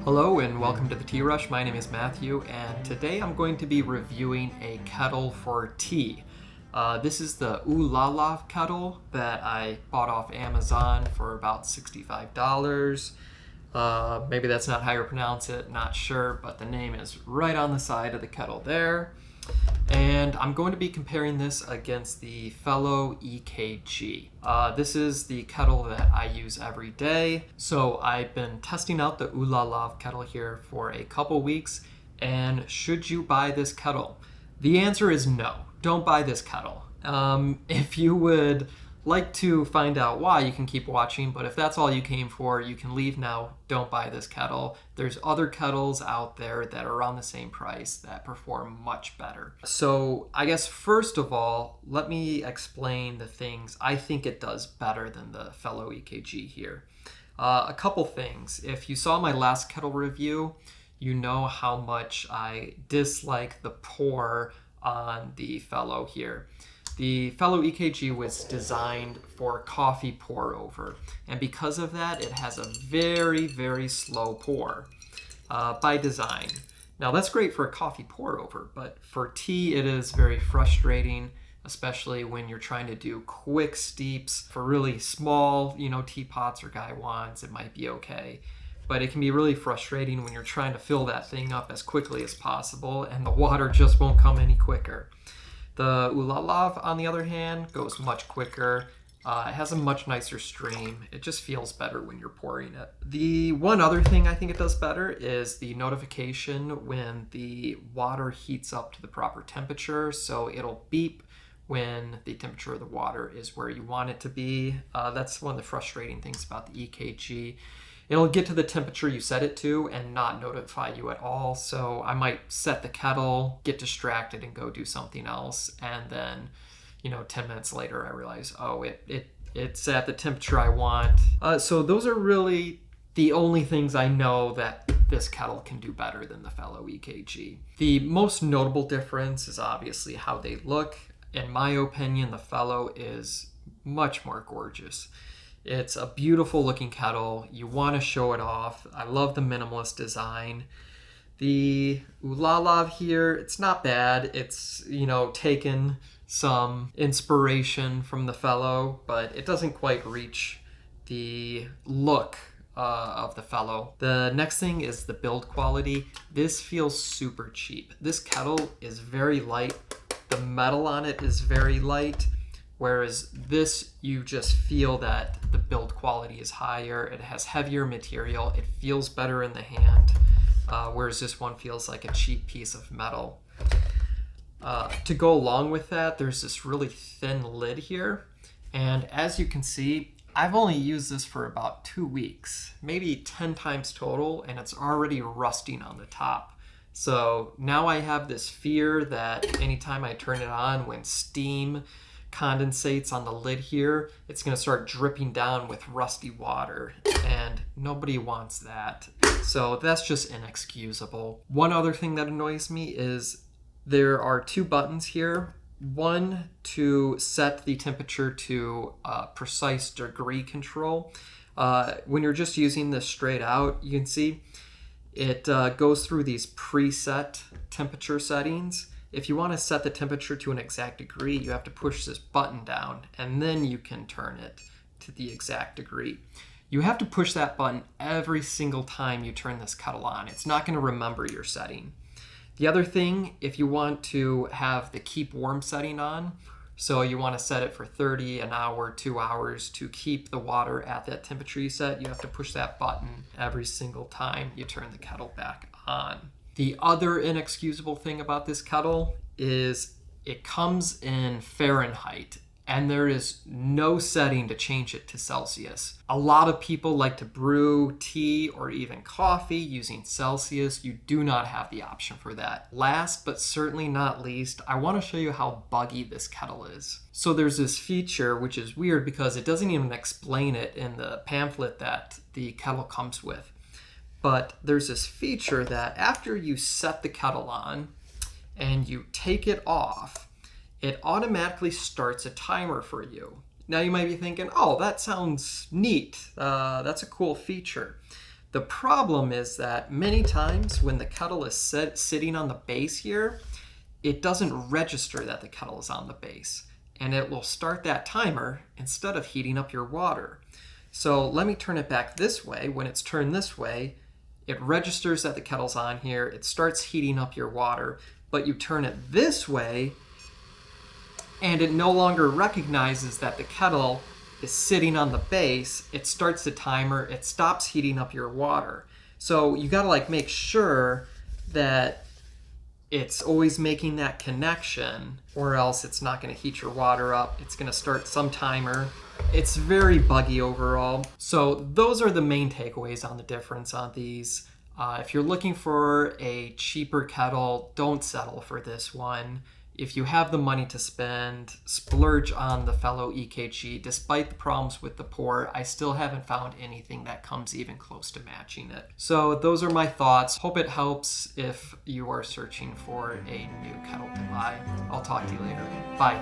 Hello and welcome to the Tea Rush. My name is Matthew, and today I'm going to be reviewing a kettle for tea. This is the Ulalov kettle that I bought off Amazon for about $65. Maybe that's not how you pronounce it, not sure, but the name is right on the side of the kettle there. And I'm going to be comparing this against the Fellow EKG. This is the kettle that I use every day. So I've been testing out the Ulalov kettle here for a couple weeks. And should you buy this kettle? The answer is no. Don't buy this kettle. If you would like to find out why, you can keep watching, but if that's all you came for, you can leave now. Don't buy this kettle. There's other kettles out there that are around the same price that perform much better. So I guess first of all, let me explain the things I think it does better than the Fellow EKG here. A couple things. If you saw my last kettle review, you know how much I dislike the pour on the Fellow here. The Fellow EKG was designed for coffee pour over, and because of that, it has a very, very slow pour by design. Now that's great for a coffee pour over, but for tea it is very frustrating, especially when you're trying to do quick steeps. For really small, teapots or gaiwans, it might be okay. But it can be really frustrating when you're trying to fill that thing up as quickly as possible and the water just won't come any quicker. The Ulalav, on the other hand, goes much quicker. It has a much nicer stream. It just feels better when you're pouring it. The one other thing I think it does better is the notification when the water heats up to the proper temperature. So it'll beep when the temperature of the water is where you want it to be. That's one of the frustrating things about the EKG. It'll get to the temperature you set it to and not notify you at all. So I might set the kettle, get distracted and go do something else. And then, 10 minutes later, I realize, it's at the temperature I want. So those are really the only things I know that this kettle can do better than the Fellow EKG. The most notable difference is obviously how they look. In my opinion, the Fellow is much more gorgeous. It's a beautiful looking kettle. You want to show it off. I love the minimalist design. The Ulalav here, it's not bad. It's, taken some inspiration from the Fellow, but it doesn't quite reach the look of the Fellow. The next thing is the build quality. This feels super cheap. This kettle is very light. The metal on it is very light. Whereas this, you just feel that the build quality is higher. It has heavier material. It feels better in the hand, whereas this one feels like a cheap piece of metal. To go along with that, there's this really thin lid here. And as you can see, I've only used this for about 2 weeks, maybe 10 times total, and it's already rusting on the top. So now I have this fear that anytime I turn it on, when steam condensates on the lid here, it's going to start dripping down with rusty water, and nobody wants that. So that's just inexcusable. One other thing that annoys me is there are 2 buttons here. One to set the temperature to precise degree control. When you're just using this straight out, you can see it goes through these preset temperature settings. If you want to set the temperature to an exact degree, you have to push this button down, and then you can turn it to the exact degree. You have to push that button every single time you turn this kettle on. It's not going to remember your setting. The other thing, if you want to have the keep warm setting on, so you want to set it for 30, an hour, 2 hours to keep the water at that temperature you set, you have to push that button every single time you turn the kettle back on. The other inexcusable thing about this kettle is it comes in Fahrenheit, and there is no setting to change it to Celsius. A lot of people like to brew tea or even coffee using Celsius. You do not have the option for that. Last but certainly not least, I want to show you how buggy this kettle is. So there's this feature, which is weird because it doesn't even explain it in the pamphlet that the kettle comes with. But there's this feature that after you set the kettle on and you take it off, it automatically starts a timer for you. Now you might be thinking, oh, that sounds neat. That's a cool feature. The problem is that many times when the kettle is sitting on the base here, it doesn't register that the kettle is on the base, and it will start that timer instead of heating up your water. So let me turn it back this way. When it's turned this way, it registers that the kettle's on here, it starts heating up your water, but you turn it this way, and it no longer recognizes that the kettle is sitting on the base. It starts the timer, it stops heating up your water. So you gotta like make sure that it's always making that connection, or else it's not gonna heat your water up. It's gonna start some timer. It's very buggy overall. So those are the main takeaways on the difference on these. If you're looking for a cheaper kettle, don't settle for this one. If you have the money to spend, splurge on the Fellow EKG. Despite the problems with the pour, I still haven't found anything that comes even close to matching it. So those are my thoughts. Hope it helps if you are searching for a new kettle to buy. I'll talk to you later. Bye.